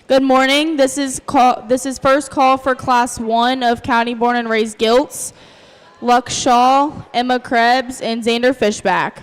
Good morning. This is first call for Class 1 of County Born and Raised Gilts. Luck Shaw, Emma Krebs, and Xander Fishback.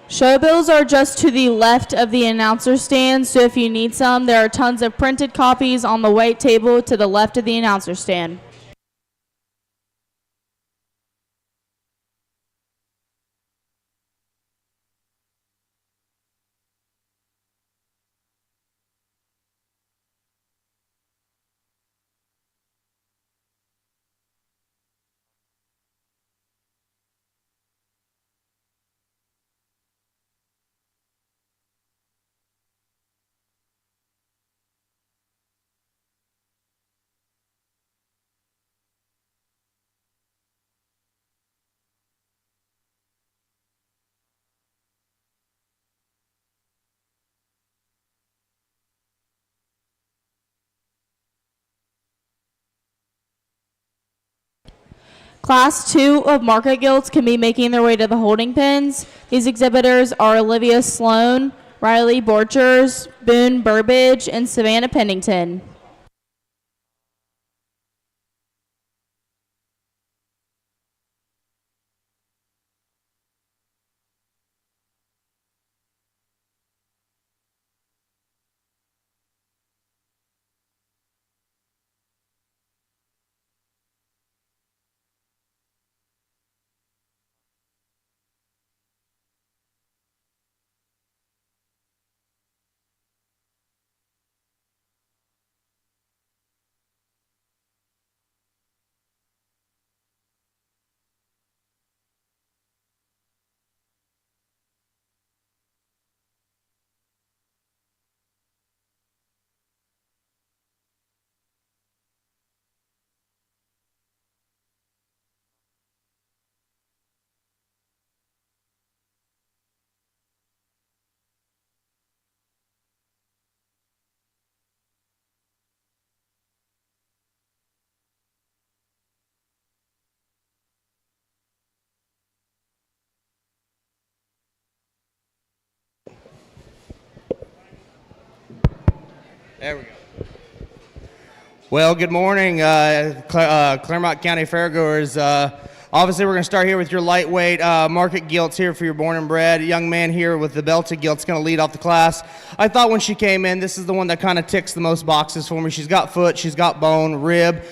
Show bills are just to the left of the announcer stand, so if you need some, there are tons of printed copies on the white table to the left of the announcer stand. Class 2 of market gilts can be making their way to the holding pens. These exhibitors are Olivia Sloan, Riley Borchers, Boone Burbage, and Savannah Pennington. There we go. Well, good morning, Clermont County Fairgoers. Obviously, we're going to start here with your lightweight market gilts here for your born and bred. A young man here with the belted gilt's going to lead off the class. I thought when she came in, this is the one that kind of ticks the most boxes for me. She's got foot, she's got bone, rib,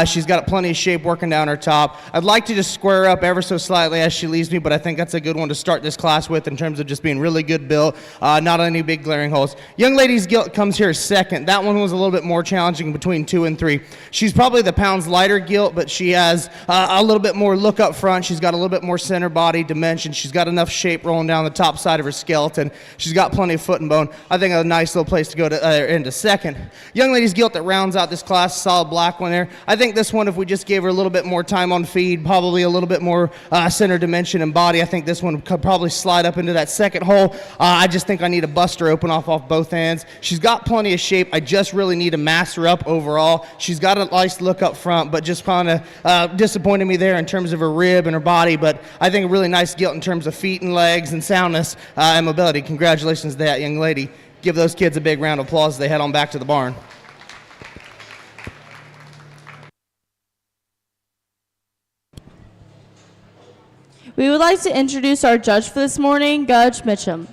she's got plenty of shape working down her top. I'd like to just square her up ever so slightly as she leaves me, but I think that's a good one to start this class with in terms of just being really good built, not any big glaring holes. Young lady's gilt comes here second. That one was a little bit more challenging between 2 and 3. She's probably the pounds lighter gilt, but she has a little bit more look up front. She's got a little bit more center body dimension. She's got enough shape rolling down the top side of her skeleton. She's got plenty of foot and bone. I think a nice little place to go to into second. Young lady's gilt that rounds out this class, solid black one there. I think this one, if we just gave her a little bit more time on feed, probably a little bit more center dimension and body, I think this one could probably slide up into that second hole. I just think I need to bust her open off both ends. She's got plenty of shape. I just really need to mass her up overall. She's got a nice look up front, but just kind of disappointed me there in terms of her rib and her body, but I think a really nice gilt in terms of feet and legs and soundness and mobility. Congratulations to that young lady. Give those kids a big round of applause as they head on back to the barn. We would like to introduce our judge for this morning, Gus Mitchum.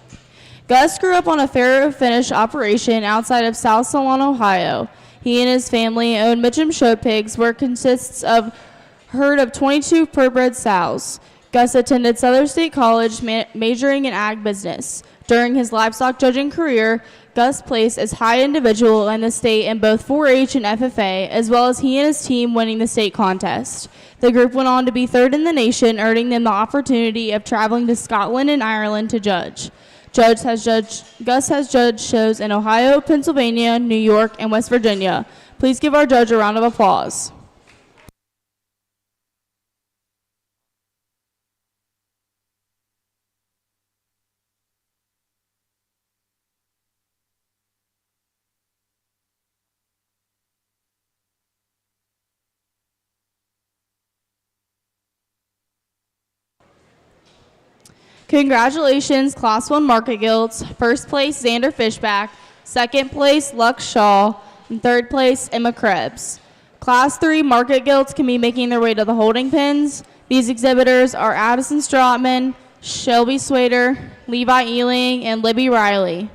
Gus grew up on a farrow finish operation outside of South Salon, Ohio. He and his family own Mitchum Show Pigs, where it consists of herd of 22 purebred sows. Gus attended Southern State College, majoring in ag business. During his livestock judging career, Gus placed as high individual in the state in both 4-H and FFA, as well as he and his team winning the state contest. The group went on to be third in the nation, earning them the opportunity of traveling to Scotland and Ireland to judge. Gus has judged shows in Ohio, Pennsylvania, New York, and West Virginia. Please give our judge a round of applause. Congratulations, Class 1 Market Gilts. First place, Xander Fishback. Second place, Lux Shaw. And third place, Emma Krebs. Class 3 Market Gilts can be making their way to the holding pens. These exhibitors are Addison Strotman, Shelby Swader, Levi Ealing, and Libbee Riley.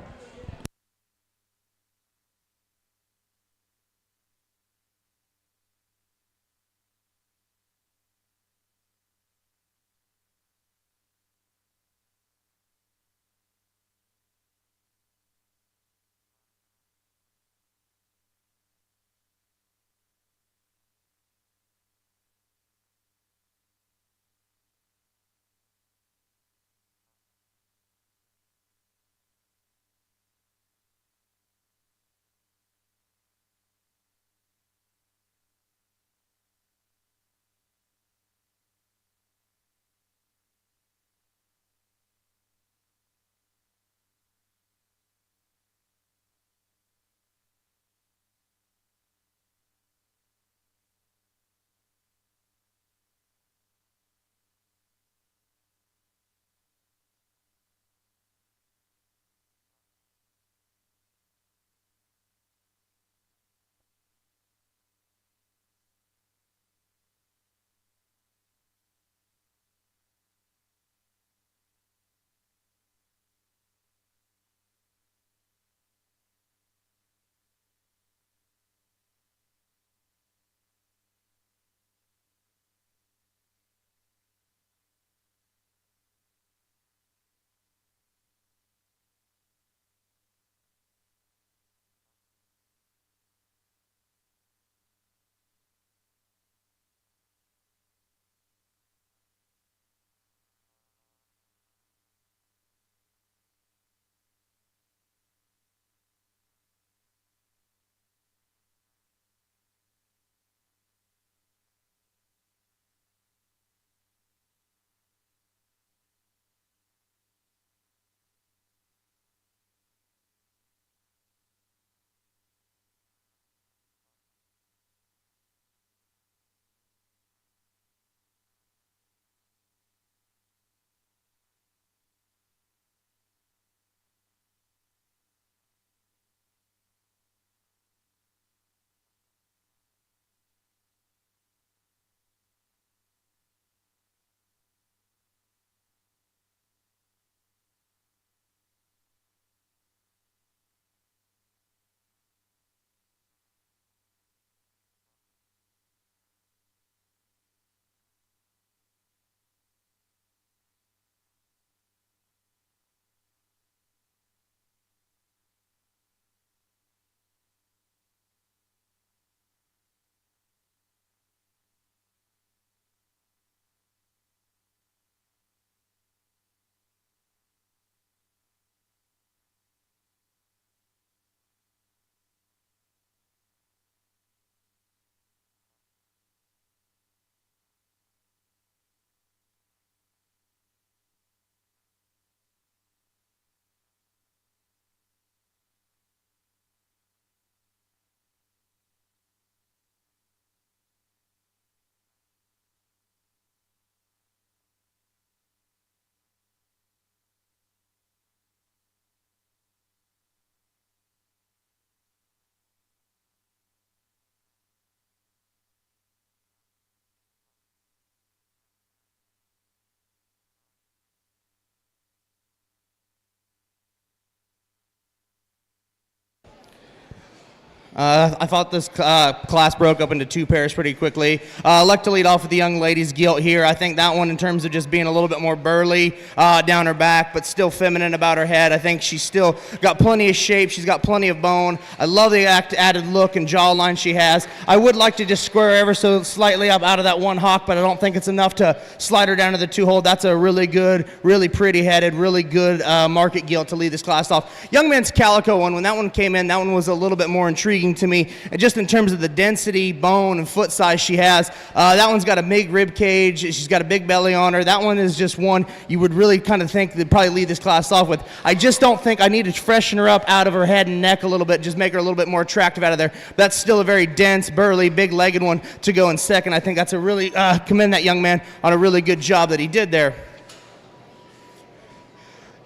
I thought this class broke up into two pairs pretty quickly. I'd like to lead off with the young lady's gilt here. I think that one, in terms of just being a little bit more burly down her back, but still feminine about her head. I think she's still got plenty of shape. She's got plenty of bone. I love the added look and jawline she has. I would like to just square her ever so slightly up out of that one hock, but I don't think it's enough to slide her down to the two-hole. That's a really good, really pretty-headed, really good market gilt to lead this class off. Young man's calico one, when that one came in, that one was a little bit more intriguing to me, and just in terms of the density, bone, and foot size she has. That one's got a big rib cage. She's got a big belly on her. That one is just one you would really kind of think they'd probably lead this class off with. I just don't think I need to freshen her up out of her head and neck a little bit, just make her a little bit more attractive out of there. That's still a very dense, burly, big-legged one to go in second. I think that's a really, commend that young man on a really good job that he did there.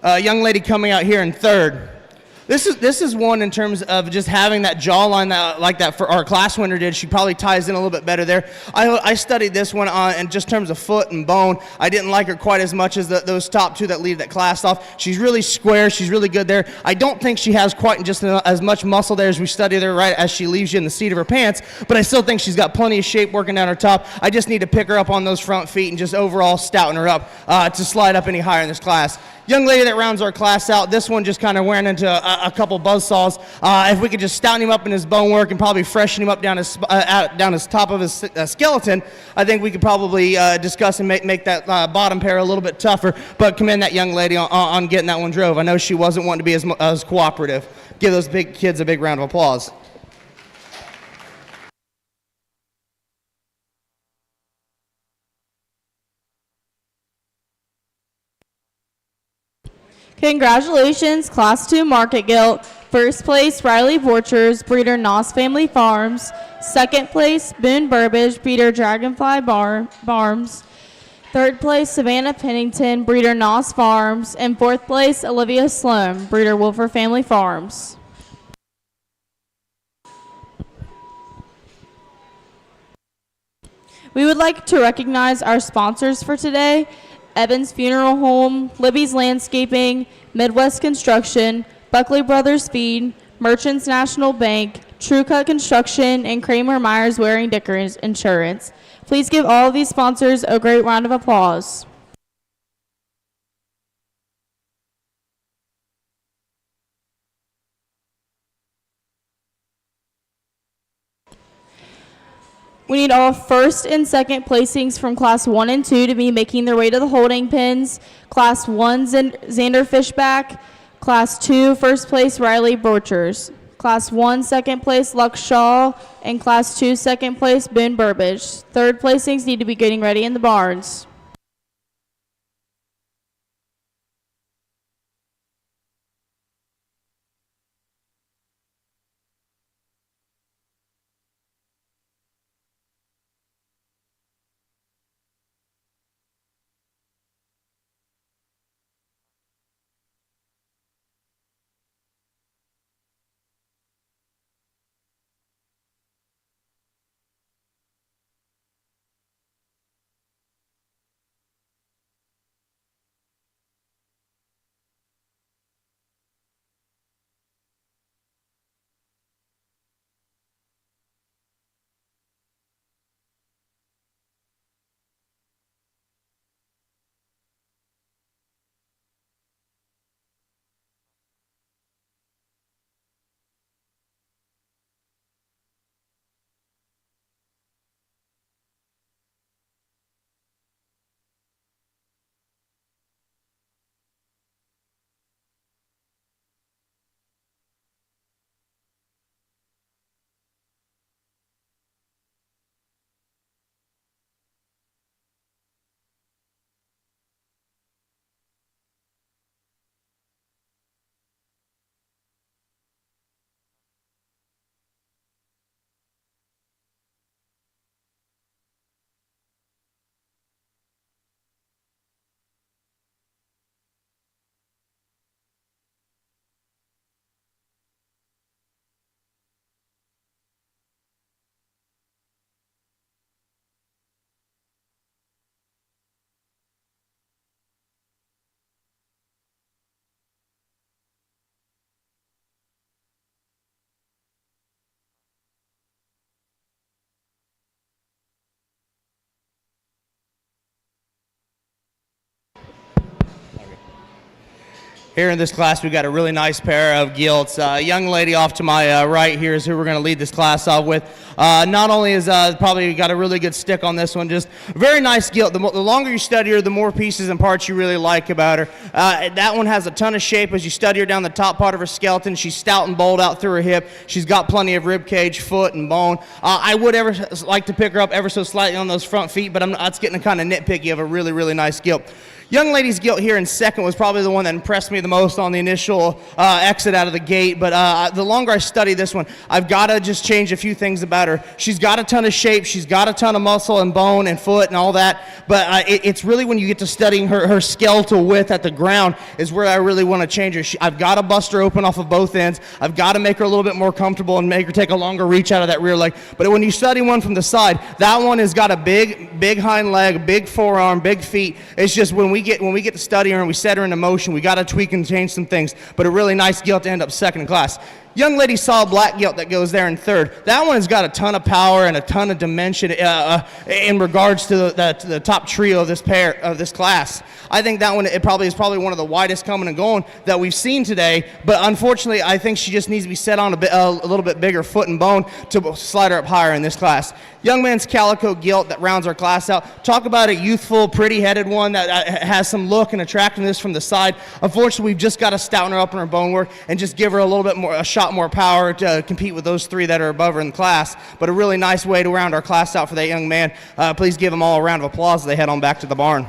Young lady coming out here in third. This is one in terms of just having that jawline like that for our class winner did. She probably ties in a little bit better there. I studied this one in just terms of foot and bone. I didn't like her quite as much as those top two that lead that class off. She's really square. She's really good there. I don't think she has quite just as much muscle there as we studied her right as she leaves you in the seat of her pants, but I still think she's got plenty of shape working down her top. I just need to pick her up on those front feet and just overall stouten her up to slide up any higher in this class. Young lady that rounds our class out, this one just kind of wearing into a couple buzzsaws. If we could just stouten him up in his bone work and probably freshen him up down his top of his skeleton, I think we could probably discuss and make that bottom pair a little bit tougher, but commend that young lady on getting that one drove. I know she wasn't wanting to be as cooperative. Give those big kids a big round of applause. Congratulations, Class 2 Market Gilt. First place, Riley Borchers, breeder Noss Family Farms. Second place, Boone Burbage, breeder Dragonfly Farms. Third place, Savannah Pennington, breeder Noss Farms. And fourth place, Olivia Sloan, breeder Wolfer Family Farms. We would like to recognize our sponsors for today: Evans Funeral Home, Libby's Landscaping, Midwest Construction, Buckley Brothers Feed, Merchants National Bank, TrueCut Construction, and Kramer, Meyers, Werring, Dickerson Insurance. Please give all of these sponsors a great round of applause. We need all first and second placings from Class 1 and 2 to be making their way to the holding pins. Class 1, Xander Fishback. Class 2, first place, Riley Borchers. Class 1, second place, Lux Shaw. And Class 2, second place, Boone Burbage. Third placings need to be getting ready in the barns. Here in this class, we've got a really nice pair of gilts. A young lady off to my right here is who we're going to lead this class off with. Not only is probably got a really good stick on this one, just very nice gilt. The longer you study her, the more pieces and parts you really like about her. That one has a ton of shape as you study her down the top part of her skeleton. She's stout and bold out through her hip. She's got plenty of rib cage, foot, and bone. I would ever like to pick her up ever so slightly on those front feet, but that's getting kind of nitpicky of a really, really nice gilt. Young lady's gilt here in second was probably the one that impressed me the most on the initial exit out of the gate, but the longer I study this one, I've got to just change a few things about her. She's got a ton of shape, she's got a ton of muscle and bone and foot and all that, but it's really when you get to studying her skeletal width at the ground is where I really want to change her. I've got to bust her open off of both ends. I've got to make her a little bit more comfortable and make her take a longer reach out of that rear leg. But when you study one from the side, that one has got a big hind leg, big forearm, big feet. It's just when we get to study her and we set her into motion, we got to tweak and change some things. But a really nice gilt to end up second in class. Young lady saw a black gilt that goes there in third. That one has got a ton of power and a ton of dimension in regards to the top trio of this class. I think that one is probably one of the widest coming and going that we've seen today. But unfortunately, I think she just needs to be set on a little bit bigger foot and bone to slide her up higher in this class. Young man's calico gilt that rounds our class out. Talk about a youthful, pretty-headed one that has some look and attractiveness from the side. Unfortunately, we've just got to stouten her up in her bone work and just give her a little bit more, a shot more power to compete with those three that are above her in the class. But a really nice way to round our class out for that young man. Please give them all a round of applause as they head on back to the barn.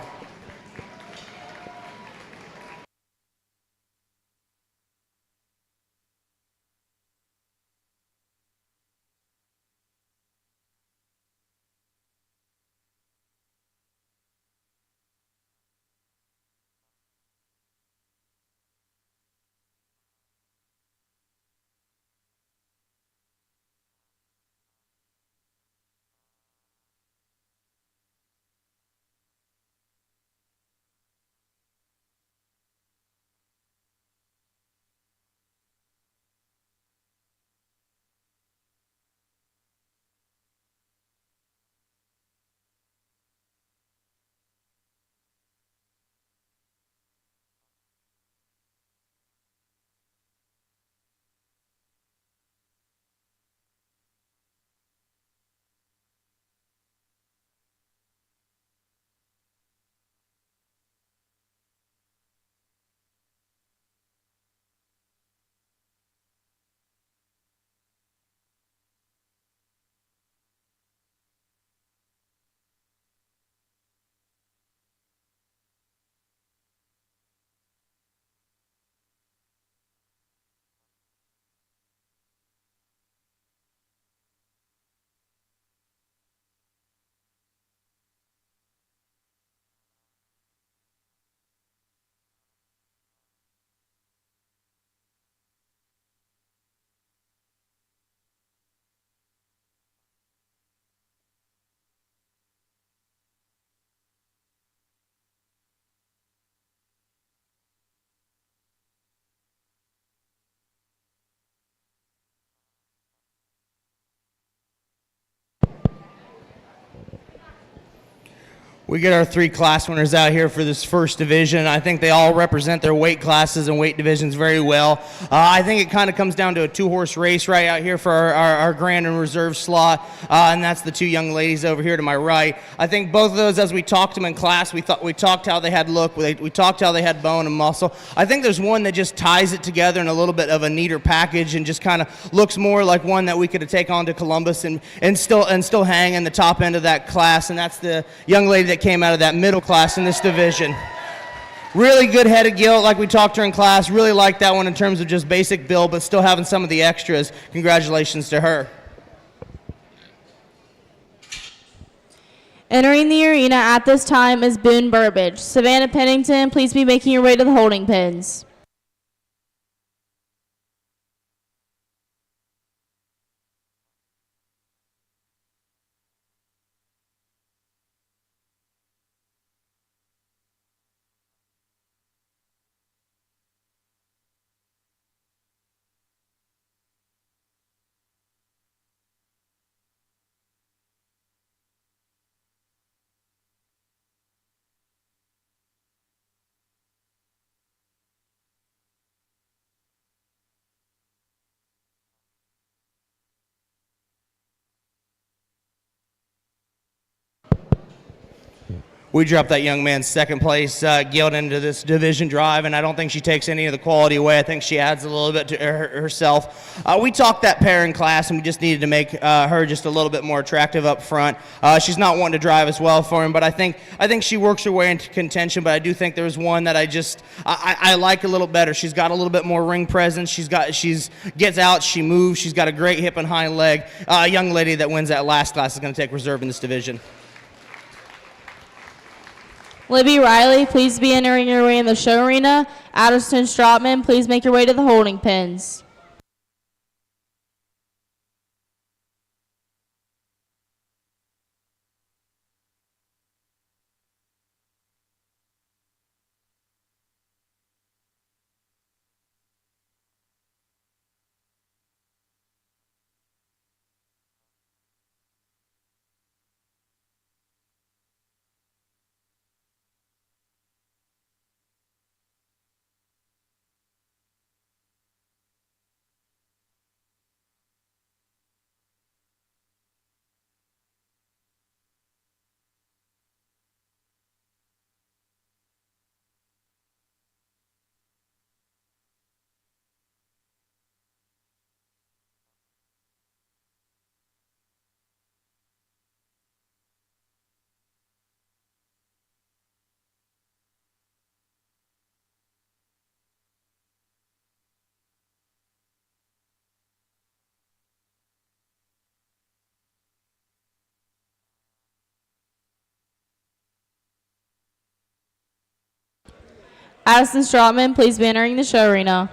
We get our three class winners out here for this first division. I think they all represent their weight classes and weight divisions very well. I think it kind of comes down to a two-horse race right out here for our grand and reserve slot, and that's the two young ladies over here to my right. I think both of those, as we talked to them in class, we talked how they had look, we talked how they had bone and muscle. I think there's one that just ties it together in a little bit of a neater package and just kind of looks more like one that we could take on to Columbus and still hang in the top end of that class, and that's the young lady that came out of that middle class in this division. Really good headed gilt like we talked during class. Really like that one in terms of just basic build, but still having some of the extras. Congratulations to her. Entering the arena at this time is Boone Burbage. Savannah Pennington, please be making your way to the holding pens. we dropped that young man's second place guild into this division drive, and I don't think she takes any of the quality away. I think she adds a little bit to herself. We talked that pair in class, and we just needed to make her just a little bit more attractive up front. She's not wanting to drive as well for him, but I think she works her way into contention. But I do think there's one that I like a little better. She's got a little bit more ring presence. She's gets out, she moves. She's got a great hip and hind leg. A young lady that wins that last class is going to take reserve in this division. Libbee Riley, please be entering your way in the show arena. Addison Stratman, please make your way to the holding pens. Addison Stratman, please be entering the show arena.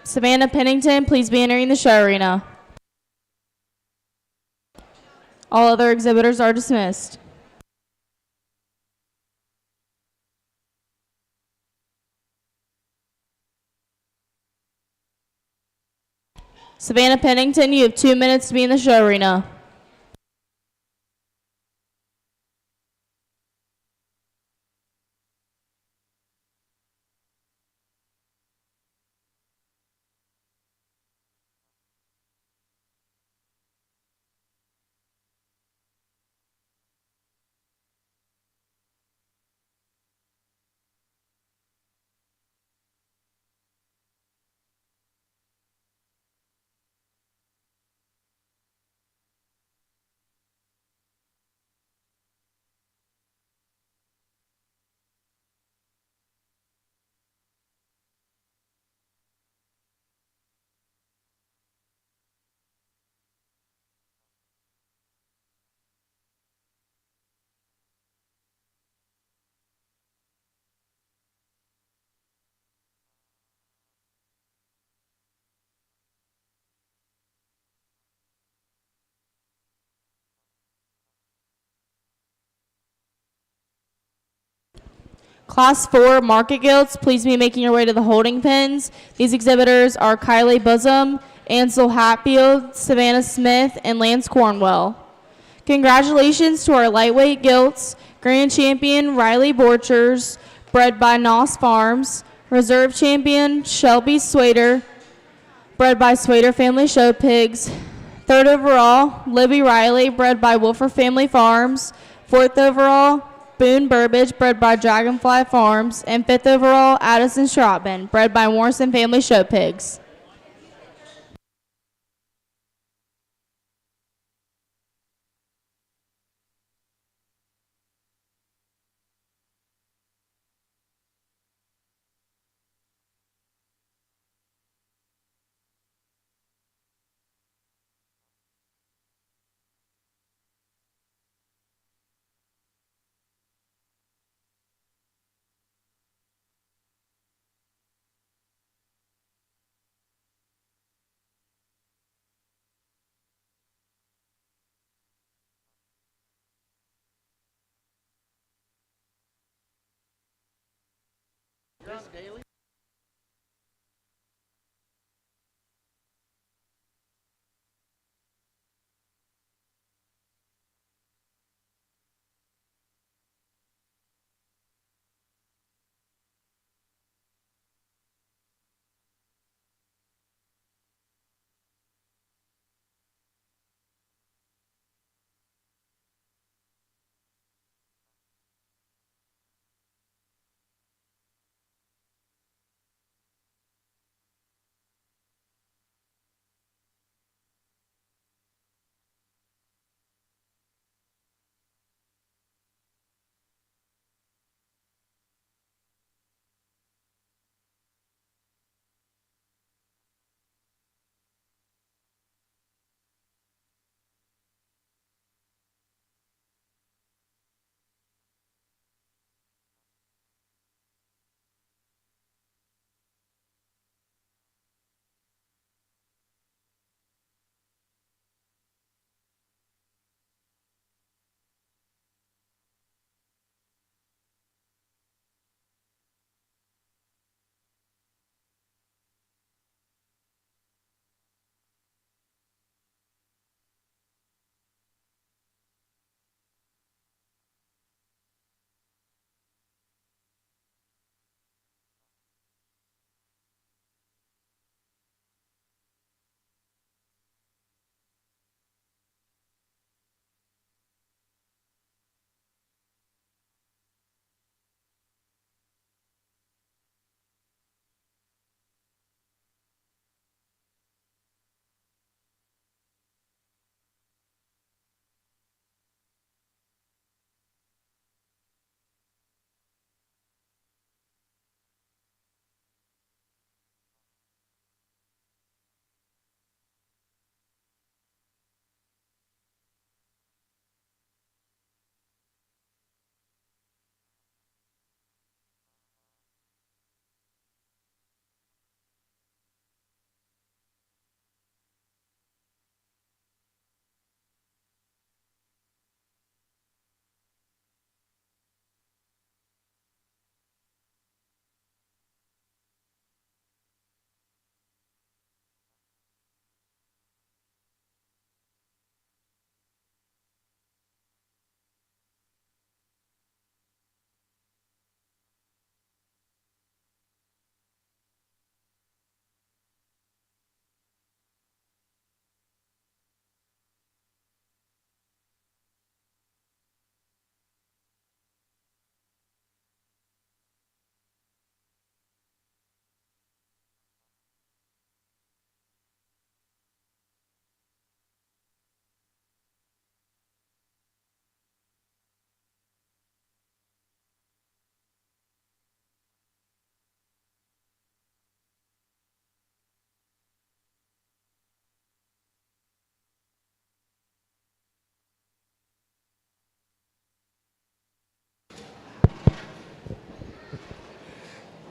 Savannah Pennington, please be entering the show arena. All other exhibitors are dismissed. Savannah Pennington, you have 2 minutes to be in the show arena. Class 4 market guilds, please be making your way to the holding pens. These exhibitors are Kylie Bosom, Ansel Hatfield, Savannah Smith, and Lance Cornwell. Congratulations to our lightweight gilts, Grand Champion Riley Borchers, bred by Noss Farms, Reserve Champion Shelby Swader, bred by Swader Family Show Pigs, third overall Libbee Riley, bred by Wolfer Family Farms, fourth overall Boone Burbage, bred by Dragonfly Farms, and fifth overall Addison Stratman, bred by Morrison Family Show Pigs.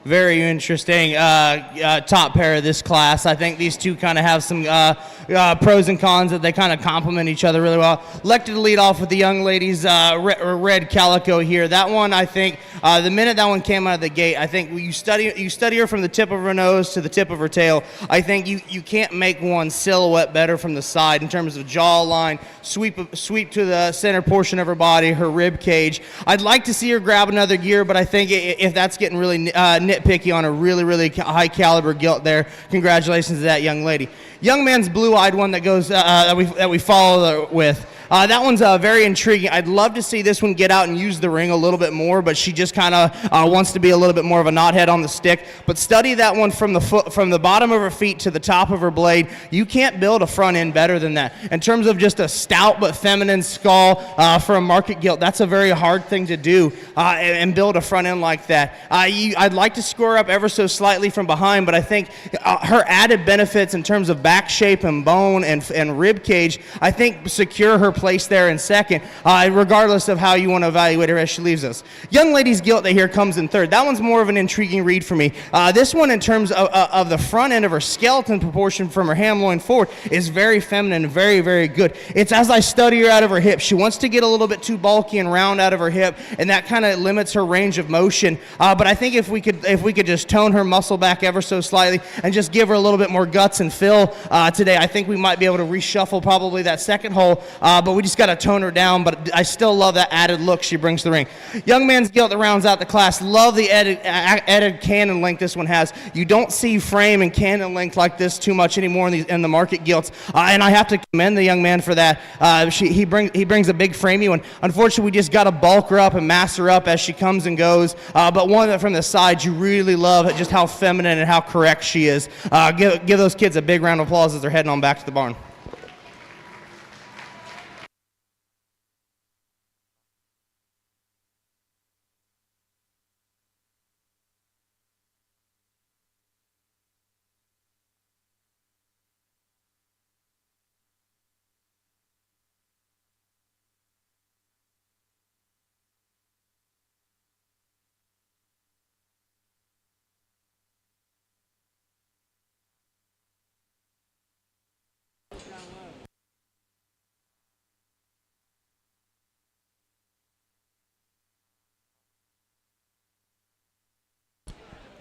Very interesting top pair of this class. I think these two kind of have some pros and cons that they kind of complement each other really well. Elected to lead off with the young ladies, red calico here. That one, I think, the minute that one came out of the gate, I think you study her from the tip of her nose to the tip of her tail. I think you can't make one silhouette better from the side in terms of jawline, sweep to the center portion of her body, her rib cage. I'd like to see her grab another gear, but I think if that's getting really nitpicky on a really high caliber gilt there, congratulations to that young lady. Young man's blue-eyed one that goes that we follow with. That one's very intriguing. I'd love to see this one get out and use the ring a little bit more, but she just kind of wants to be a little bit more of a knothead on the stick. But study that one from the bottom of her feet to the top of her blade. You can't build a front end better than that. In terms of just a stout but feminine skull for a market gilt, that's a very hard thing to do and build a front end like that. I'd like to score up ever so slightly from behind, but I think her added benefits in terms of back shape and bone and rib cage, I think secure her place there in second, regardless of how you want to evaluate her as she leaves us. Young lady's gilt that here comes in third. That one's more of an intriguing read for me. This one, in terms of the front end of her skeleton proportion from her ham loin forward, is very feminine and very good. It's as I study her out of her hip. She wants to get a little bit too bulky and round out of her hip, and that kind of limits her range of motion. But I think if we could just tone her muscle back ever so slightly and just give her a little bit more guts and fill today, I think we might be able to reshuffle probably that second hole. But we just got to tone her down. But I still love that added look she brings to the ring. Young man's gilt that rounds out the class. Love the added cannon length this one has. You don't see frame and cannon length like this too much anymore in the market gilts, and I have to commend the young man for that. He brings a big framey one. Unfortunately, we just got to bulk her up and mass her up as she comes and goes. But one that from the side, you really love just how feminine and how correct she is. Give those kids a big round of applause as they're heading on back to the barn.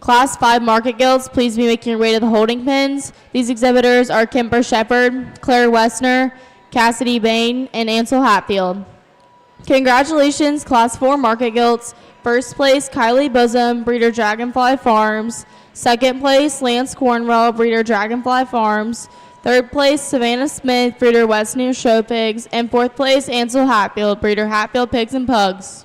Class 5 market gilts, please be making your way to the holding pens. These exhibitors are Kemper Shepard, Claire Westner, Cassidy Bain, and Ansel Hatfield. Congratulations, Class 4 market gilts. First place, Kylie Bosom, breeder Dragonfly Farms. Second place, Lance Cornwell, breeder Dragonfly Farms. Third place, Savannah Smith, breeder West New Show Pigs. And fourth place, Ansel Hatfield, breeder Hatfield Pigs and Pugs.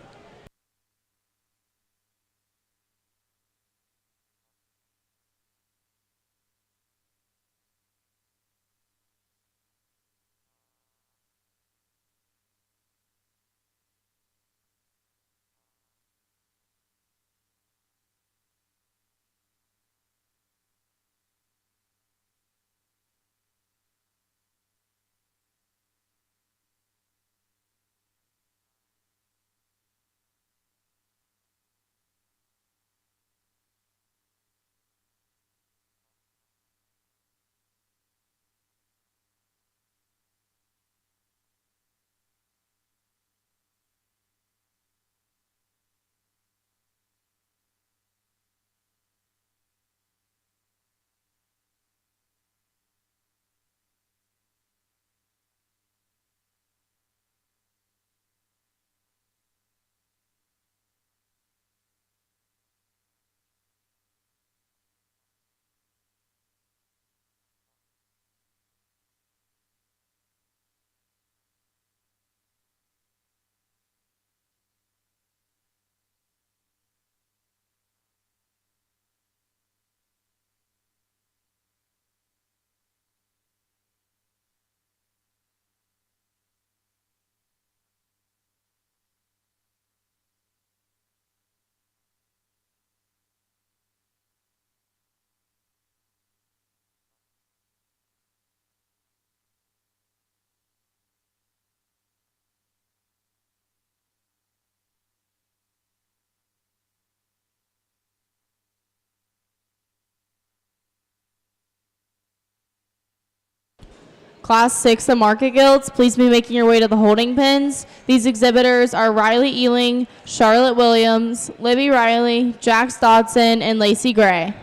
Class 6 of market gilts, please be making your way to the holding pens. These exhibitors are Riley Ealing, Charlotte Williams, Libbee Riley, Jax Dodson, and Lacey Gray.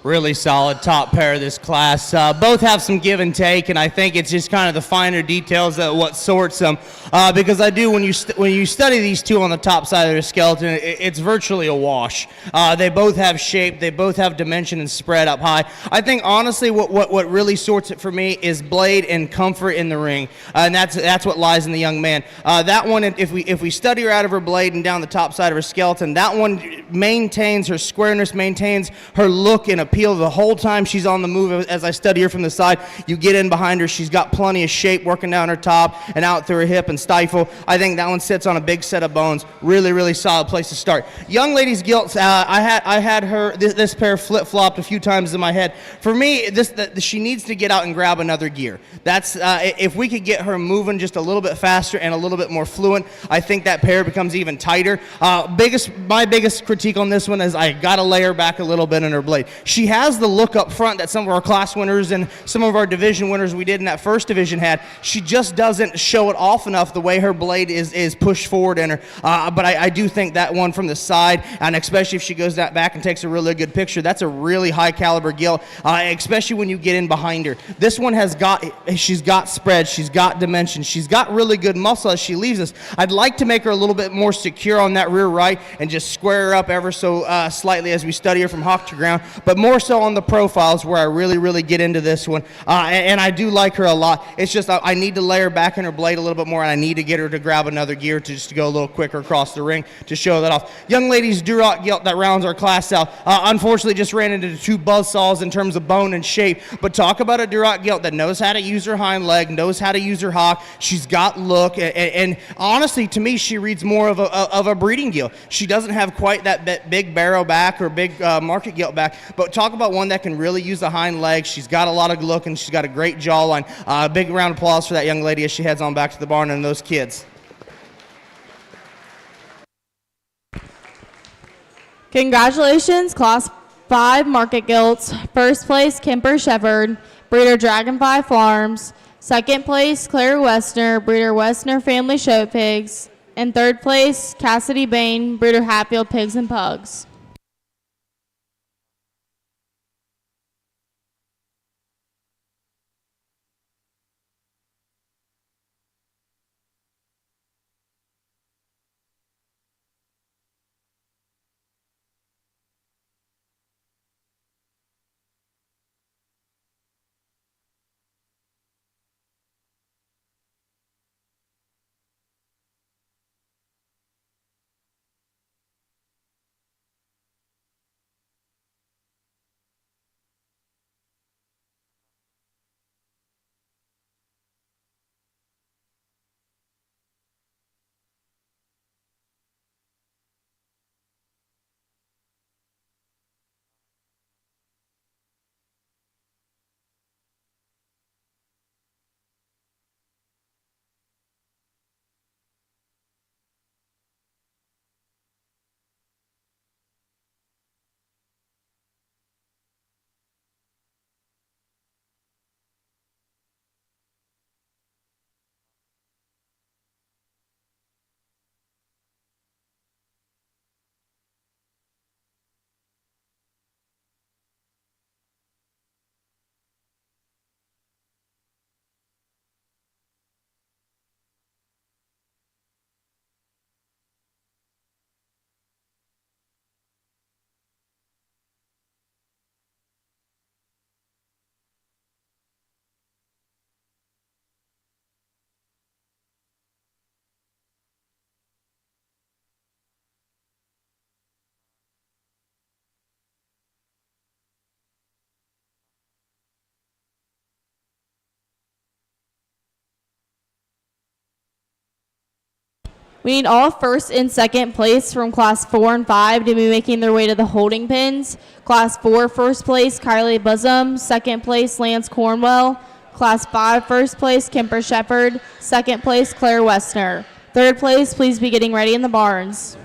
Really solid top pair of this class. Both have some give and take, and I think it's just kind of the finer details that what sorts them. Because I do, when you study these two on the top side of their skeleton, it's virtually a wash. They both have shape, they both have dimension and spread up high. I think honestly, what really sorts it for me is blade and comfort in the ring, and that's what lies in the young man. That one, if we study her out of her blade and down the top side of her skeleton, that one maintains her squareness, maintains her look and appeal the whole time she's on the move. As I study her from the side, you get in behind her, she's got plenty of shape working down her top and out through her hip and stifle. I think that one sits on a big set of bones. Really solid place to start. Young lady's gilts, I had her this pair flip-flopped a few times in my head. For me, she needs to get out and grab another gear. That's if we could get her moving just a little bit faster and a little bit more fluent, I think that pair becomes even tighter. My biggest critique on this one is I got to lay her back a little bit in her blade. She has the look up front that some of our class winners and some of our division winners we did in that first division had. She just doesn't show it off enough the way her blade is pushed forward in her. But I do think that one from the side, and especially if she goes that back and takes a really good picture, that's a really high caliber gilt, especially when you get in behind her. This one she's got spread, she's got dimension, she's got really good muscle as she leaves us. I'd like to make her a little bit more secure on that rear right and just square her up ever so slightly as we study her from hawk to ground, but more so on the profiles where I really get into this one. And I do like her a lot. It's just I need to lay her back in her blade a little bit more, and I need to get her to grab another gear to go a little quicker across the ring to show that off. Young lady's Duroc gilt that rounds our class out. Unfortunately, just ran into two buzzsaws in terms of bone and shape, but talk about a Duroc gilt that knows how to use her hind leg, knows how to use her hawk. She's got look, and honestly, to me, she reads more of a breeding gilt. She doesn't have quite that big barrow back or big market gilt back, but talk about one that can really use the hind legs. She's got a lot of look, and she's got a great jawline. Big round of applause for that young lady as she heads on back to the barn and those kids. Congratulations, Class 5 market gilts. First place, Kemper Shepherd, breeder Dragonfly Farms. Second place, Claire Westner, breeder Westner Family Show Pigs. And third place, Cassidy Bain, breeder Hatfield Pigs and Pugs. We need all first and second place from Class 4 and 5 to be making their way to the holding pins. Class 4 first place, Kylie Bosom. Second place, Lance Cornwell. Class 5 first place, Kemper Shepard. Second place, Claire Westner. Third place, please be getting ready in the barns.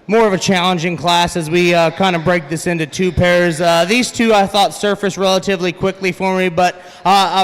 More of a challenging class as we kind of break this into two pairs. These two I thought surfaced relatively quickly for me, but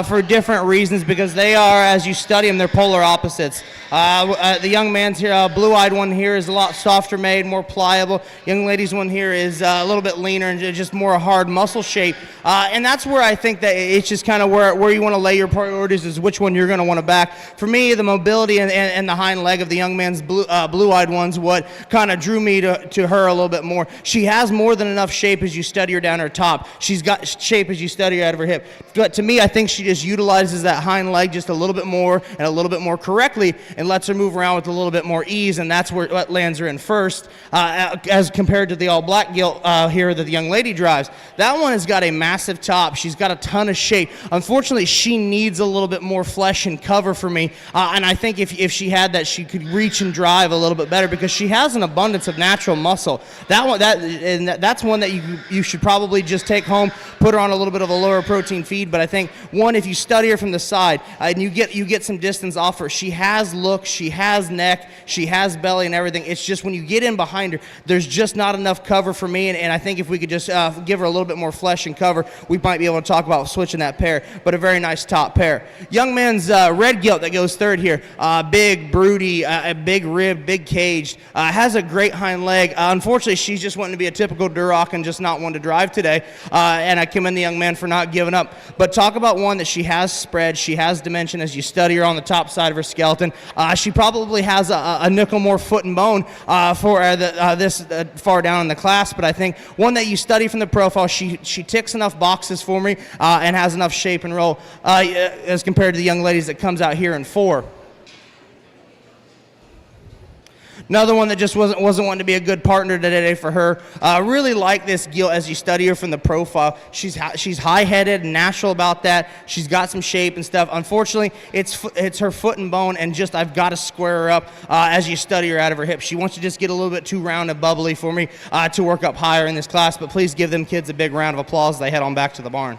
for different reasons, because they are, as you study them, they're polar opposites. The young man's here, blue-eyed one here is a lot softer made, more pliable. Young lady's one here is a little bit leaner and just more hard muscle shape. And that's where I think that it's just kind of where you want to lay your priorities is which one you're going to want to back. For me, the mobility and the hind leg of the young man's blue-eyed one's what kind of drew me to her a little bit more. She has more than enough shape as you study her down her top. She's got shape as you study her out of her hip. But to me, I think she just utilizes that hind leg just a little bit more and a little bit more correctly and lets her move around with a little bit more ease, and that's what lands her in first as compared to the all-black gilt here that the young lady drives. That one has got a massive top. She's got a ton of shape. Unfortunately, she needs a little bit more flesh and cover for me, and I think if she had that, she could reach and drive a little bit better because she has an abundance of natural muscle. That's one that you should probably just take home, put her on a little bit of a lower protein feed. But I think one, if you study her from the side and you get some distance off her, she has look, she has neck, she has belly and everything. It's just when you get in behind her, there's just not enough cover for me. And I think if we could just give her a little bit more flesh and cover, we might be able to talk about switching that pair. But a very nice top pair. Young man's red gilt that goes third here. Big, broody, big rib, big caged. Has a great hind leg. Unfortunately, she's just wanting to be a typical Duroc and just not one to drive today. And I commend the young man for not giving up. But talk about one that she has spread. She has dimension as you study her on the top side of her skeleton. She probably has a nickel more foot and bone for this far down in the class. But I think one that you study from the profile, she ticks enough boxes for me and has enough shape and roll as compared to the young ladies that comes out here in 4. Another one that just wasn't wanting to be a good partner today for her. Really like this gilt as you study her from the profile. She's high-headed and natural about that. She's got some shape and stuff. Unfortunately, it's her foot and bone, and just I've got to square her up as you study her out of her hip. She wants to just get a little bit too round and bubbly for me to work up higher in this class. But please give them kids a big round of applause as they head on back to the barn.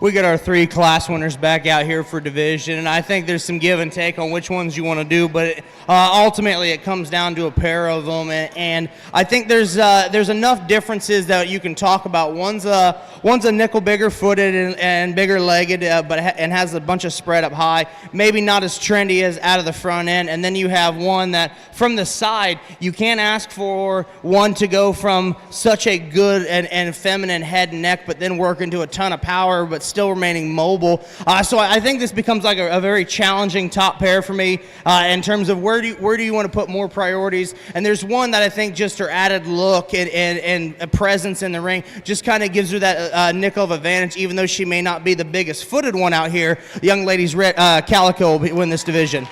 We got our 3 class winners back out here for division, and I think there's some give and take on which ones you want to do, but ultimately it comes down to a pair of them, and I think there's enough differences that you can talk about. One's a nickel bigger footed and bigger legged, and has a bunch of spread up high, maybe not as trendy as out of the front end, and then you have one that from the side you can't ask for one to go from such a good and feminine head and neck, but then work into a ton of power, but still remaining mobile. So I think this becomes like a very challenging top pair for me in terms of where do you want to put more priorities. And there's one that I think just her added look and a presence in the ring just kind of gives her that nickel of advantage, even though she may not be the biggest footed one out here. The young lady's Calico will win this division.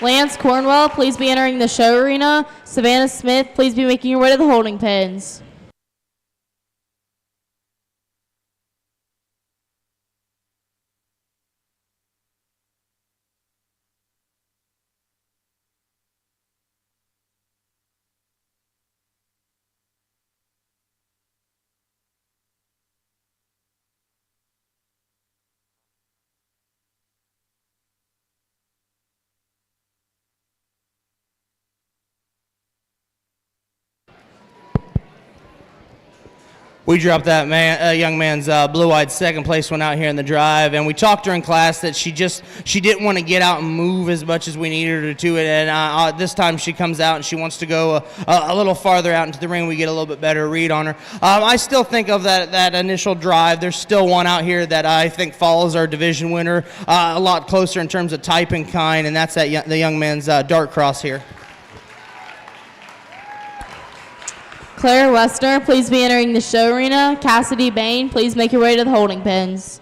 Lance Cornwell, please be entering the show arena. Savannah Smith, please be making your way to the holding pens. We dropped that young man's blue-eyed second place one out here in the drive, and we talked during class that she didn't want to get out and move as much as we needed her to, and this time she comes out and she wants to go a little farther out into the ring. We get a little bit better read on her. I still think of that initial drive. There's still one out here that I think follows our division winner a lot closer in terms of type and kind, and that's the young man's dart cross here. Claire Westner, please be entering the show arena. Cassidy Bain, please make your way to the holding pens.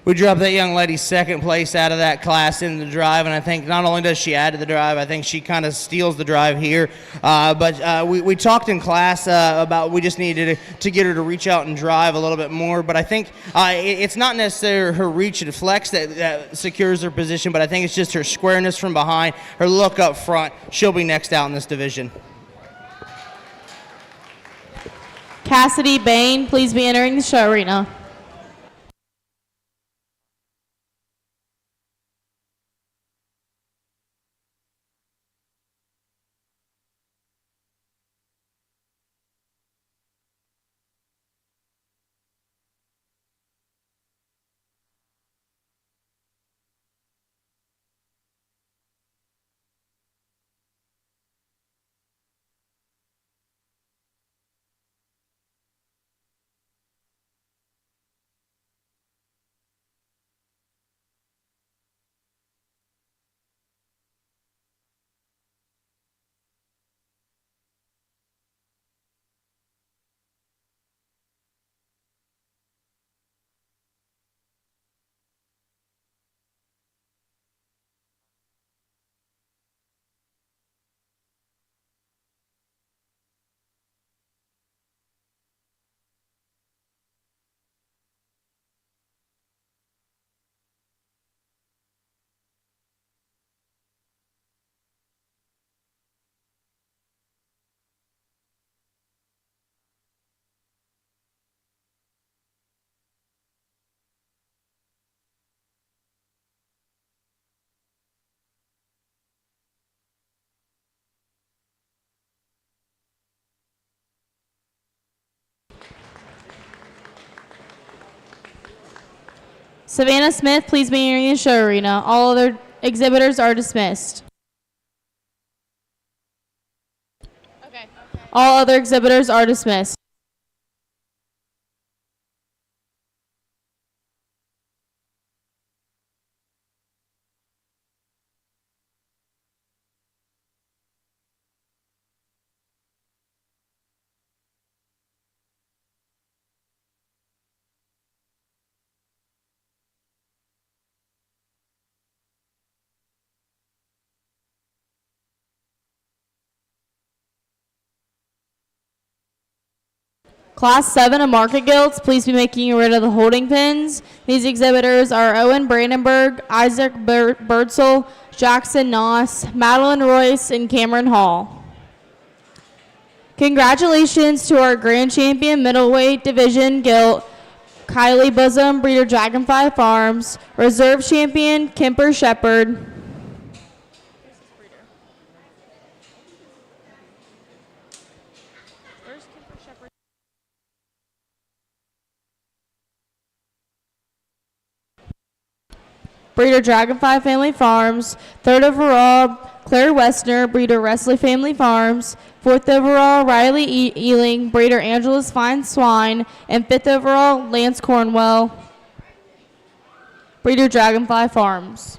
We dropped that young lady second place out of that class in the drive, and I think not only does she add to the drive, I think she kind of steals the drive here. But we talked in class about we just needed to get her to reach out and drive a little bit more. But I think it's not necessarily her reach and flex that secures her position, but I think it's just her squareness from behind, her look up front. She'll be next out in this division. Cassidy Bain, please be entering the show arena. Savannah Smith, please be entering the show arena. All other exhibitors are dismissed. All other exhibitors are dismissed. Class 7 of market guilds, please be making rid of the holding pins. These exhibitors are Owen Brandenburg, Isaac Birdsell, Jackson Noss, Madeline Royce, and Cameron Hall. Congratulations to our grand champion middleweight division gilt, Kylie Bosom, breeder Dragonfly Farms, reserve champion, Kemper Shepherd. Breeder Dragonfly Family Farms, third overall, Claire Westner, breeder Wesley Family Farms, fourth overall, Riley Ealing, breeder Angela's Fine Swine, and fifth overall, Lance Cornwell, breeder Dragonfly Farms.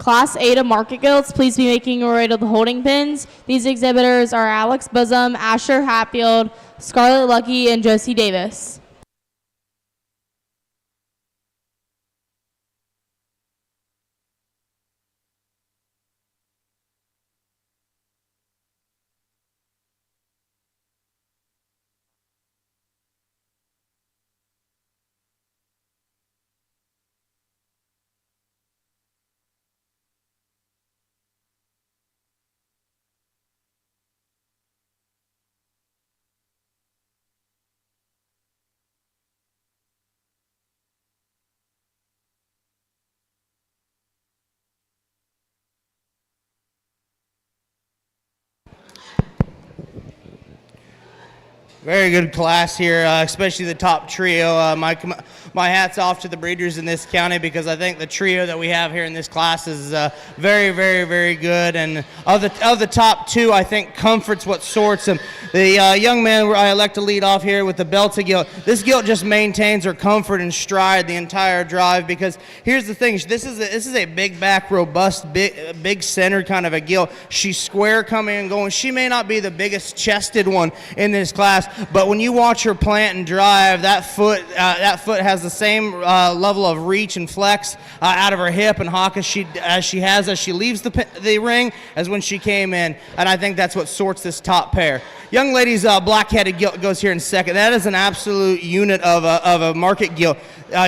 Class A to market gilts, please be making your way to the holding pins. These exhibitors are Alex Bosom, Asher Hatfield, Scarlett Lucky, and Josie Davis. Very good class here, especially the top trio. My hat's off to the breeders in this county because I think the trio that we have here in this class is very, very, very good. And of the top two, I think Comfort's what sorts them. The young man I elect to lead off here with the belted gilt. This gilt just maintains her comfort and stride the entire drive because here's the thing. This is a big back, robust, big center kind of a gilt. She's square coming and going. She may not be the biggest chested one in this class, but when you watch her plant and drive, that foot has the same level of reach and flex out of her hip and hock as she leaves the ring as when she came in, and I think that's what sorts this top pair. Young lady's black-headed gilt goes here in second. That is an absolute unit of a market gilt.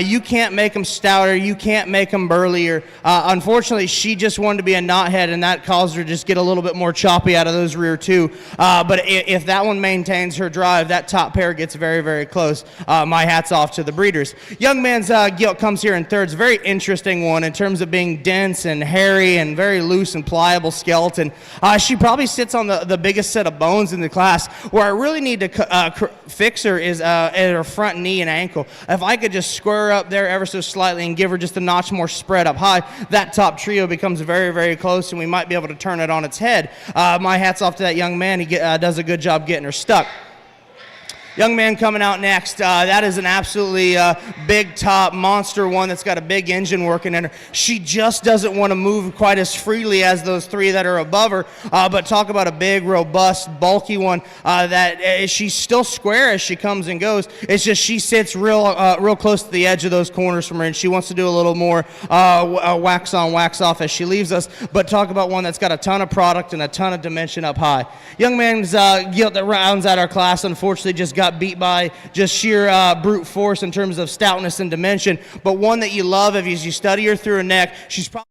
You can't make them stouter. You can't make them burlier. Unfortunately, she just wanted to be a knothead, and that caused her to just get a little bit more choppy out of those rear two. But if that one maintains her drive, that top pair gets very, very close. My hat's off to the breeders. Young man's gilt comes here in third. It's a very interesting one in terms of being dense and hairy and very loose and pliable skeleton. She probably sits on the biggest set of bones in the class. Where I really need to fix her is at her front knee and ankle. If I could just square her up there ever so slightly and give her just a notch more spread up high, that top trio becomes very, very close, and we might be able to turn it on its head. My hat's off to that young man. He does a good job getting her stuck. Young man coming out next, that is an absolutely big top monster one that's got a big engine working in her. She just doesn't want to move quite as freely as those three that are above her, but talk about a big, robust, bulky one that she's still square as she comes and goes. It's just she sits real close to the edge of those corners from her, and she wants to do a little more wax on, wax off as she leaves us, but talk about one that's got a ton of product and a ton of dimension up high. Young man's gilt that rounds out our class, unfortunately, just got beat by just sheer brute force in terms of stoutness and dimension, but one that you love as you study her through her neck. She's probably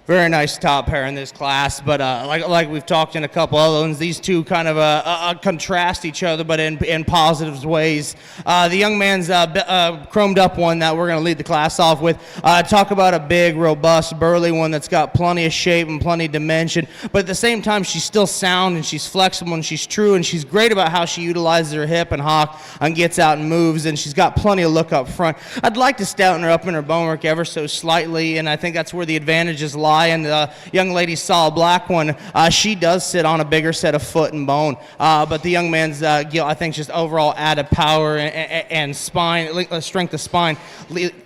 Very nice top pair in this class, but like we've talked in a couple other ones, these two kind of contrast each other, but in positive ways. The young man's chromed up one that we're going to lead the class off with. Talk about a big, robust, burly one that's got plenty of shape and plenty of dimension, but at the same time, she's still sound and she's flexible and she's true and she's great about how she utilizes her hip and hock and gets out and moves, and she's got plenty of look up front. I'd like to stouten her up in her bone work ever so slightly, and I think that's where the advantages lie. And the young lady saw a black one. She does sit on a bigger set of foot and bone, but the young man's gilt, I think, just overall added power and spine, strength of spine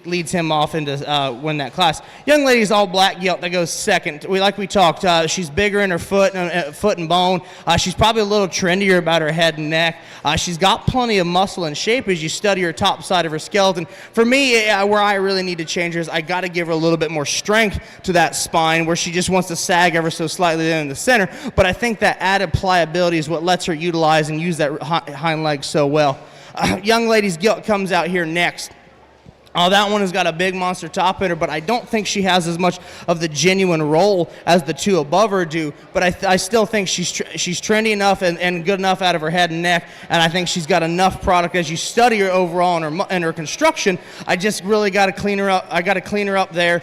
leads him off into win that class. Young lady's all black gilt that goes second. We talked. She's bigger in her foot and bone. She's probably a little trendier about her head and neck. She's got plenty of muscle and shape as you study her top side of her skeleton. For me, where I really need to change her is I got to give her a little bit more strength to that spine, where she just wants to sag ever so slightly there in the center, but I think that added pliability is what lets her utilize and use that hind leg so well. Young lady's gilt comes out here next. That one has got a big monster top in her, but I don't think she has as much of the genuine roll as the two above her do, but I still think she's trendy enough and good enough out of her head and neck, and I think she's got enough product. As you study her overall in her construction, I just really got to clean her up. I got to clean her up there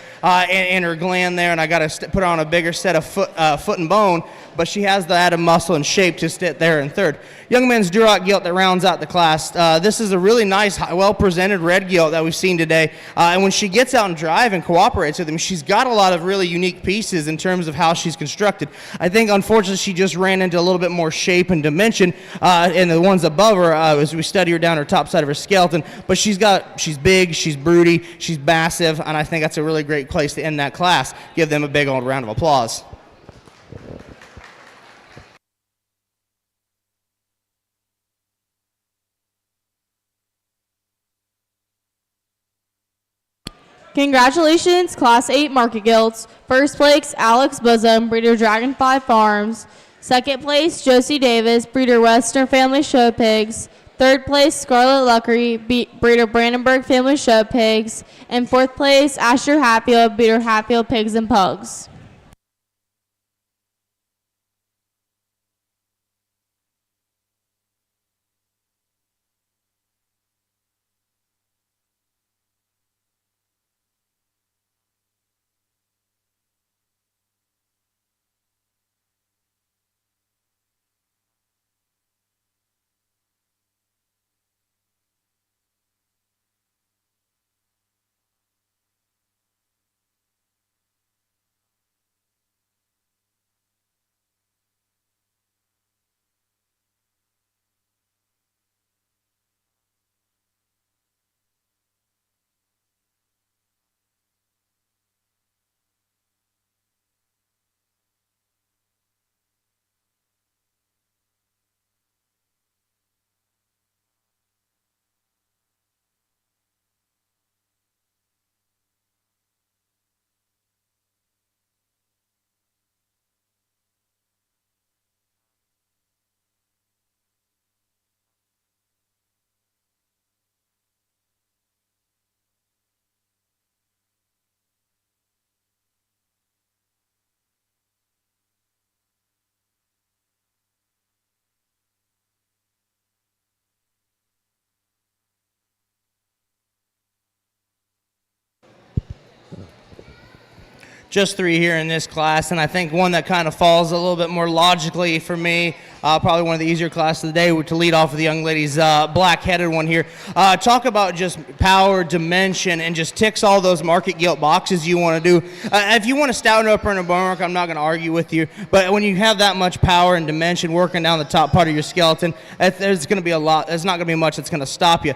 in her gland there, and I got to put her on a bigger set of foot and bone, but she has the added muscle and shape to sit there in third. Young man's Duroc gilt that rounds out the class. This is a really nice, well-presented red gilt that we've seen today. And when she gets out and drive and cooperates with him, she's got a lot of really unique pieces in terms of how she's constructed. I think, unfortunately, she just ran into a little bit more shape and dimension in the ones above her as we study her down her top side of her skeleton. But she's big, she's broody, she's massive, and I think that's a really great place to end that class. Give them a big old round of applause. Congratulations, Class 8 Market Gilts. First place, Alex Bosom, breeder Dragonfly Farms. Second place, Josie Davis, breeder Western Family Show Pigs. Third place, Scarlett Luckery, breeder Brandenburg Family Show Pigs. And fourth place, Asher Hatfield, breeder Hatfield Pigs and Pugs. Just three here in this class, and I think one that kind of falls a little bit more logically for me, probably one of the easier classes of the day, to lead off with the young lady's black-headed one here. Talk about just power, dimension, and just ticks all those market gilt boxes you want to do. If you want to stouten up her in a bone work, I'm not going to argue with you, but when you have that much power and dimension working down the top part of your skeleton, there's going to be a lot. There's not going to be much that's going to stop you.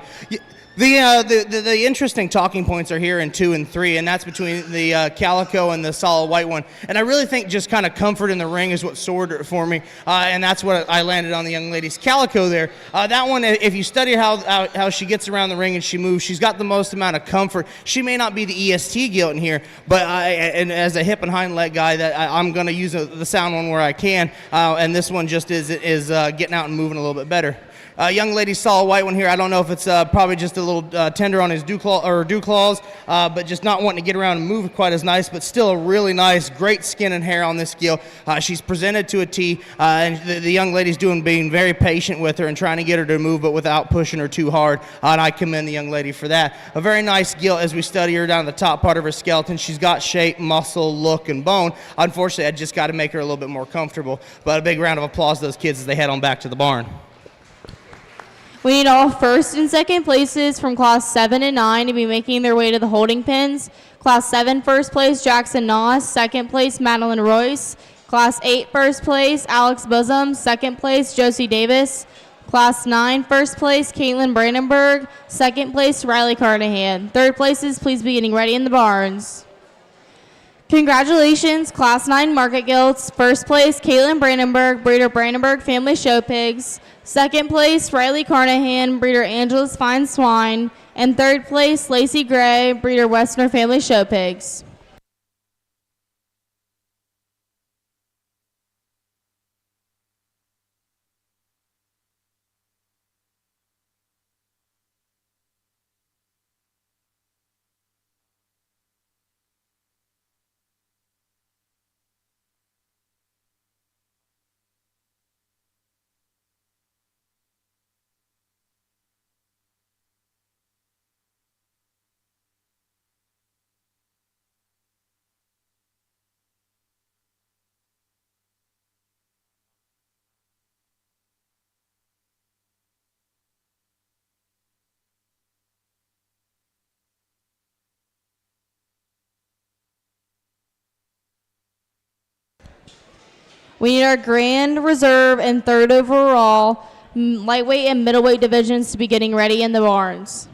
The interesting talking points are here in 2 and 3, and that's between the calico and the solid white one. And I really think just kind of comfort in the ring is what soared it for me, and that's what I landed on the young lady's calico there. That one, if you study how she gets around the ring and she moves, she's got the most amount of comfort. She may not be the EST gilt in here, but and as a hip and hind leg guy, that I'm going to use the sound one where I can, and this one just is getting out and moving a little bit better. Young lady saw a white one here. I don't know if it's probably just a little tender on his dew claws, but just not wanting to get around and move quite as nice, but still a really nice, great skin and hair on this gill. She's presented to a T, and the young lady's being very patient with her and trying to get her to move, but without pushing her too hard, and I commend the young lady for that. A very nice gill as we study her down the top part of her skeleton. She's got shape, muscle, look, and bone. Unfortunately, I just got to make her a little bit more comfortable, but a big round of applause to those kids as they head on back to the barn. We need all first and second places from Class 7 and 9 to be making their way to the holding pens. Class 7 first place, Jackson Noss. Second place, Madeline Royce. Class 8 first place, Alex Bosom. Second place, Josie Davis. Class 9 first place, Caitlin Brandenburg. Second place, Riley Carnahan. Third places, please be getting ready in the barns. Congratulations, Class 9 Market Gilts. First place, Caitlin Brandenburg, breeder Brandenburg Family Show Pigs. Second place, Riley Carnahan, breeder Angela's Fine Swine. And third place, Lacey Gray, breeder Western Family Show Pigs. We need our Grand Reserve and third overall lightweight and middleweight divisions to be getting ready in the barns.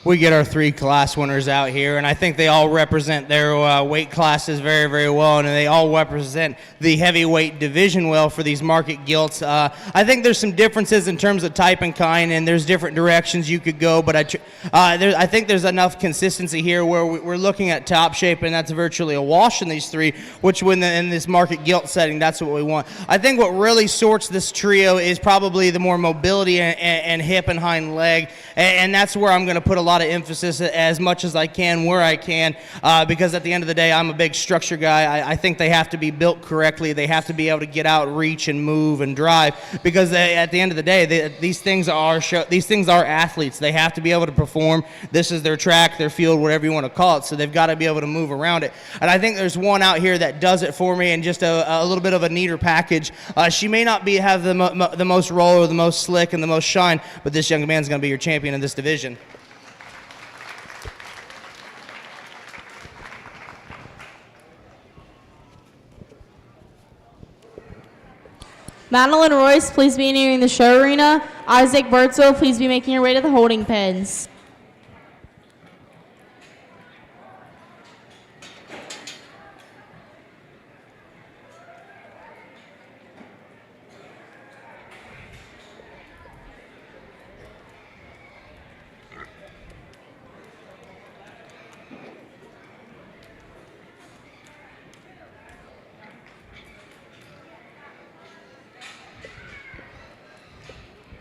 We get our three class winners out here, and I think they all represent their weight classes very, very well, and they all represent the heavyweight division well for these market gilts. I think there's some differences in terms of type and kind, and there's different directions you could go, but I think there's enough consistency here where we're looking at top shape, and that's virtually a wash in these three, which when in this market gilt setting, that's what we want. I think what really sorts this trio is probably the more mobility and hip and hind leg, and that's where I'm going to put a lot of emphasis as much as I can where I can, because at the end of the day, I'm a big structure guy. I think they have to be built correctly. They have to be able to get out, reach, and move and drive, because at the end of the day, these things are athletes. They have to be able to perform. This is their track, their field, whatever you want to call it, so they've got to be able to move around it. And I think there's one out here that does it for me, and just a little bit of a neater package. She may not have the most roll or the most slick and the most shine, but this young man's going to be your champion in this division. Madeline Royce, please be nearing the show arena. Isaac Bertzville, please be making your way to the holding pens.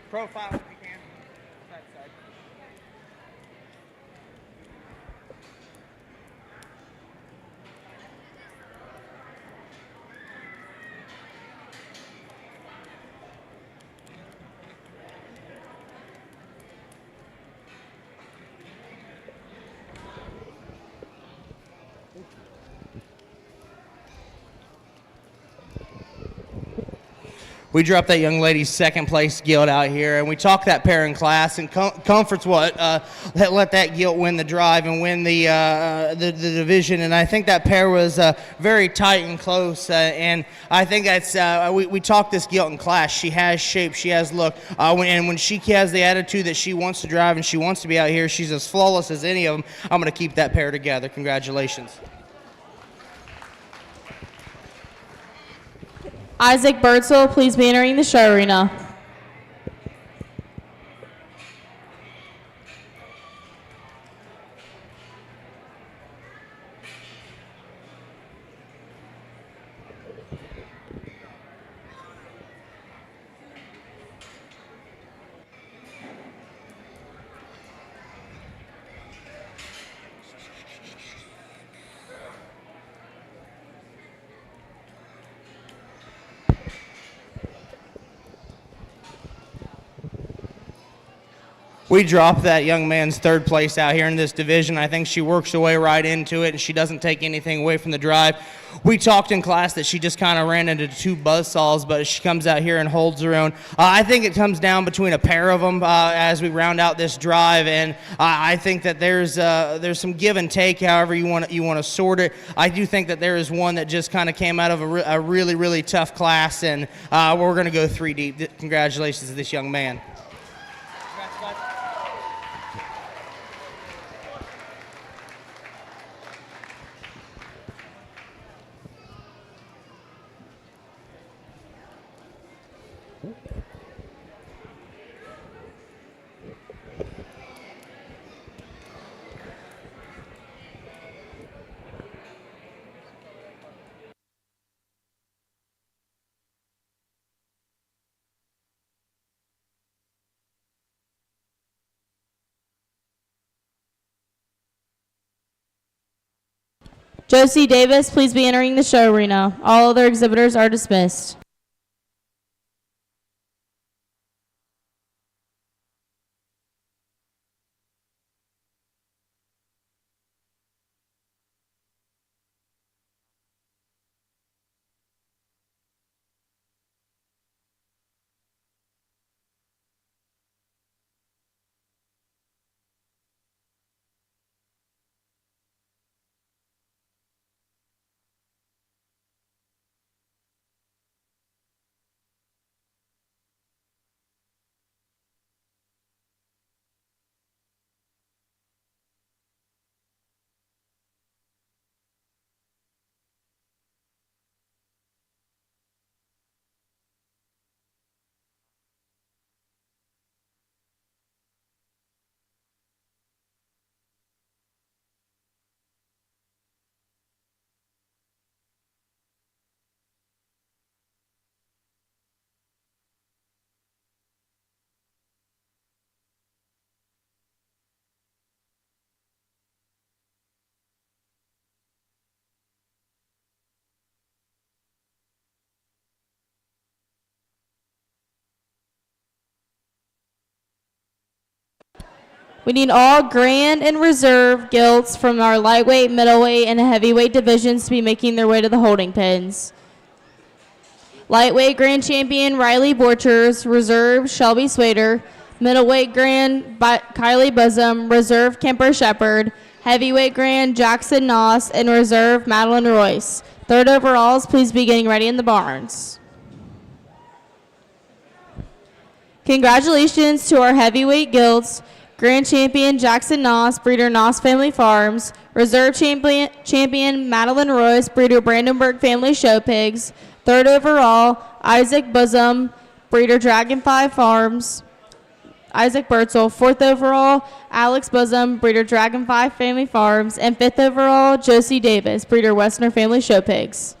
Profile if you can. That side. We dropped that young lady's second place gilt out here, and we talked that pair in class. And Comfort's what let that gilt win the drive and win the division. And I think that pair was very tight and close. And I think that's we talked this gilt in class. She has shape, she has look, and when she has the attitude that she wants to drive and she wants to be out here, she's as flawless as any of them. I'm going to keep that pair together. Congratulations. Isaac Birdsell, please be entering the show arena. We dropped that young man's third place out here in this division. I think she works her way right into it, and she doesn't take anything away from the drive. We talked in class that she just kind of ran into two buzzsaws, but she comes out here and holds her own. I think it comes down between a pair of them as we round out this drive, and I think that there's some give and take, however you want to sort it. I do think that there is one that just kind of came out of a really, really tough class, and we're going to go 3 deep. Congratulations to this young man. Josie Davis, please be entering the show arena. All other exhibitors are dismissed. We need all grand and reserve gilts from our lightweight, middleweight, and heavyweight divisions to be making their way to the holding pens. Lightweight grand champion Riley Borchers, reserve Shelby Swader, middleweight grand Kylie Bosom, reserve Kemper Shepard, heavyweight grand Jackson Noss, and reserve Madeline Royce. Third overalls, please be getting ready in the barns. Congratulations to our heavyweight gilts. Grand champion Jackson Noss, breeder Noss Family Farms. Reserve champion Madeline Royce, breeder Brandenburg Family Show Pigs. Third overall, Isaac Bosom, breeder Dragonfly Farms. Isaac Birdsell. Fourth overall, Alex Bosom, breeder Dragonfly Family Farms. And fifth overall, Josie Davis, breeder Western Family Show Pigs.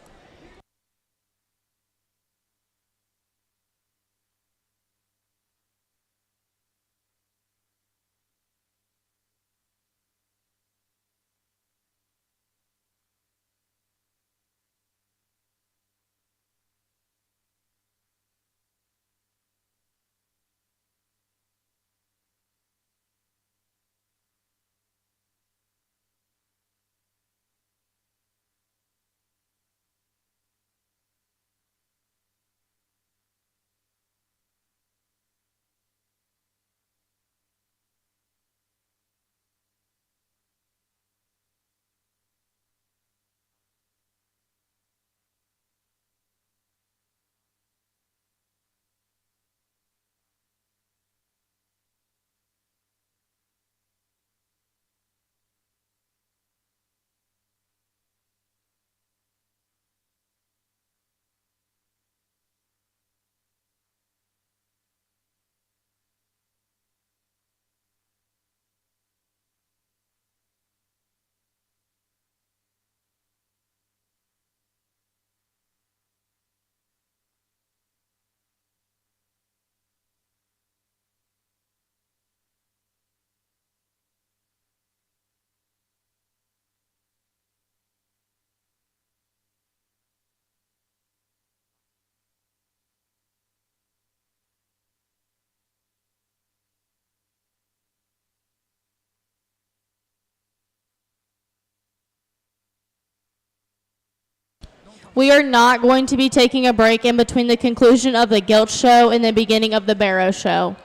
We are not going to be taking a break in between the conclusion of the gilt show and the beginning of the barrow show.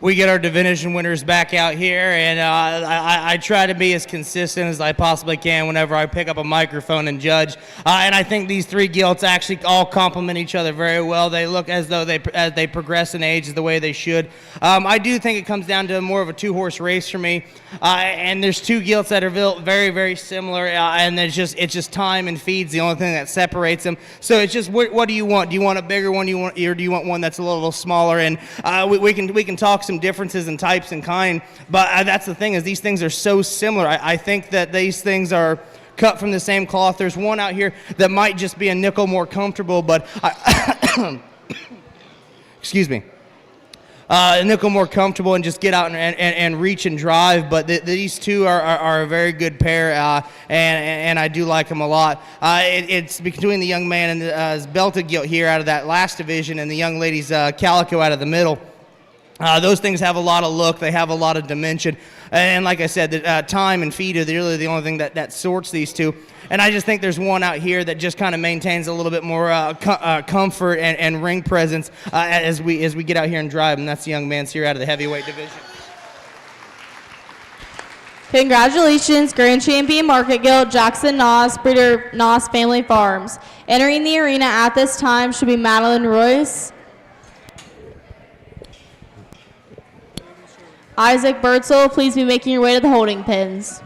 We get our division winners back out here, and I try to be as consistent as I possibly can whenever I pick up a microphone and judge. And I think these three gilts actually all complement each other very well. They look as though as they progress in age the way they should. I do think it comes down to more of a two-horse race for me. And there's two gilts that are very, very similar, and it's just time and feed's the only thing that separates them. So it's just what do you want? Do you want a bigger one? Or do you want one that's a little smaller? And we can talk some differences in types and kind, but that's the thing is these things are so similar. I think that these things are cut from the same cloth. There's one out here that might just be a nickel more comfortable, but excuse me. A nickel more comfortable and just get out and reach and drive, but these two are a very good pair, and I do like them a lot. It's between the young man and the belted gilt here out of that last division and the young lady's calico out of the middle. Those things have a lot of look. They have a lot of dimension. And like I said, time and feed are really the only thing that sorts these two. And I just think there's one out here that just kind of maintains a little bit more comfort and ring presence as we get out here and drive. And that's the young man's here out of the heavyweight division. Congratulations, Grand Champion Market Gilt, Jackson Noss, breeder Noss Family Farms. Entering the arena at this time should be Madeline Royce, Isaac Birdsell, please be making your way to the holding pins.